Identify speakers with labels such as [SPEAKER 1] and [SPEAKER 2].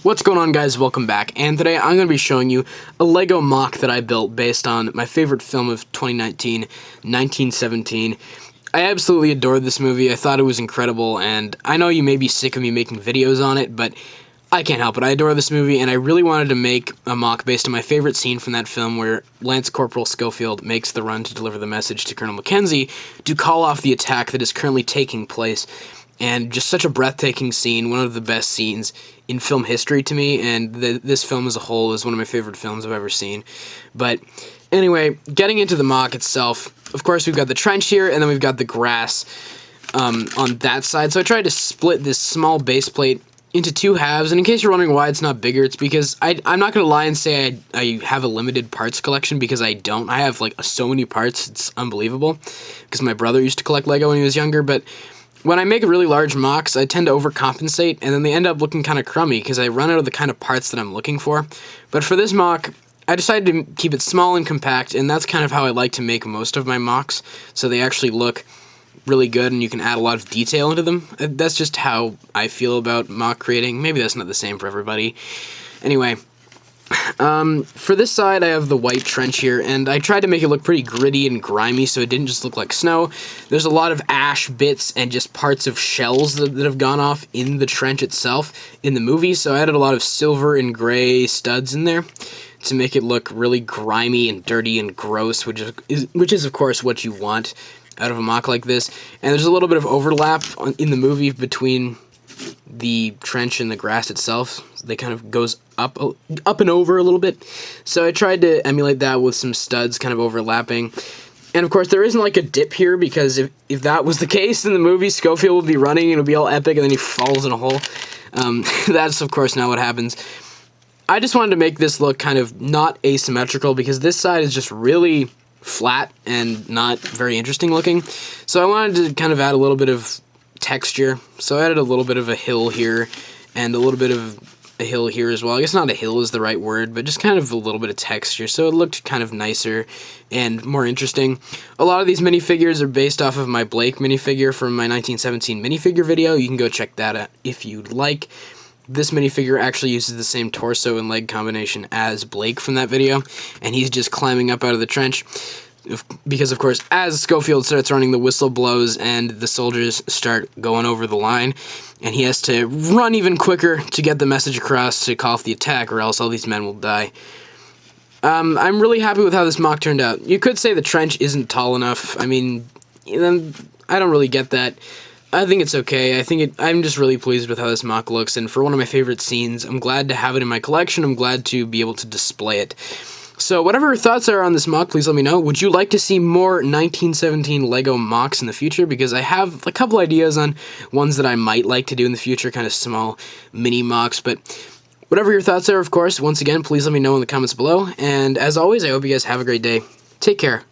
[SPEAKER 1] What's going on, guys? Welcome back, and today I'm going to be showing you a Lego MOC that I built based on my favorite film of 2019, 1917. I absolutely adored this movie. I thought it was incredible, and I know you may be sick of me making videos on it, but I can't help it. I adore this movie, and I really wanted to make a MOC based on my favorite scene from that film where Lance Corporal Schofield makes the run to deliver the message to Colonel Mackenzie to call off the attack that is currently taking place. And just such a breathtaking scene, one of the best scenes in film history to me, and this film as a whole is one of my favorite films I've ever seen. But anyway, getting into the MOC itself, of course we've got the trench here, and then we've got the grass on that side. So I tried to split this small base plate into two halves, and in case you're wondering why it's not bigger, it's because I'm not going to lie and say I have a limited parts collection, because I don't. I have like so many parts, it's unbelievable, because my brother used to collect Lego when he was younger, but when I make really large MOCs, I tend to overcompensate, and then they end up looking kind of crummy because I run out of the kind of parts that I'm looking for. But for this MOC, I decided to keep it small and compact, and that's kind of how I like to make most of my MOCs, so they actually look really good and you can add a lot of detail into them. That's just how I feel about MOC creating. Maybe that's not the same for everybody. Anyway, for this side, I have the white trench here, and I tried to make it look pretty gritty and grimy so it didn't just look like snow. There's a lot of ash bits and just parts of shells that have gone off in the trench itself in the movie, so I added a lot of silver and gray studs in there to make it look really grimy and dirty and gross, which is of course what you want out of a MOC like this. And there's a little bit of overlap in the movie between the trench and the grass itself. They kind of goes up and over a little bit. So I tried to emulate that with some studs kind of overlapping. And of course there isn't like a dip here, because if that was the case in the movie, Schofield would be running and it would be all epic and then he falls in a hole. That's of course not what happens. I just wanted to make this look kind of not asymmetrical, because this side is just really flat and not very interesting looking. So I wanted to kind of add a little bit of texture, so I added a little bit of a hill here and a little bit of a hill here as well. I guess not a hill is the right word, but just kind of a little bit of texture, so it looked kind of nicer and more interesting. A lot of these minifigures are based off of my Blake minifigure from my 1917 minifigure video. You can go check that out if you'd like. This minifigure actually uses the same torso and leg combination as Blake from that video, and he's just climbing up out of the trench. Because, of course, as Schofield starts running, the whistle blows and the soldiers start going over the line, and he has to run even quicker to get the message across to call off the attack, or else all these men will die. I'm really happy with how this MOC turned out. You could say the trench isn't tall enough. I mean, I don't really get that. I think it's okay. I'm just really pleased with how this MOC looks, and for one of my favorite scenes, I'm glad to have it in my collection. I'm glad to be able to display it. So whatever your thoughts are on this MOC, please let me know. Would you like to see more 1917 Lego MOCs in the future? Because I have a couple ideas on ones that I might like to do in the future, kind of small mini MOCs. But whatever your thoughts are, of course, once again, please let me know in the comments below. And as always, I hope you guys have a great day. Take care.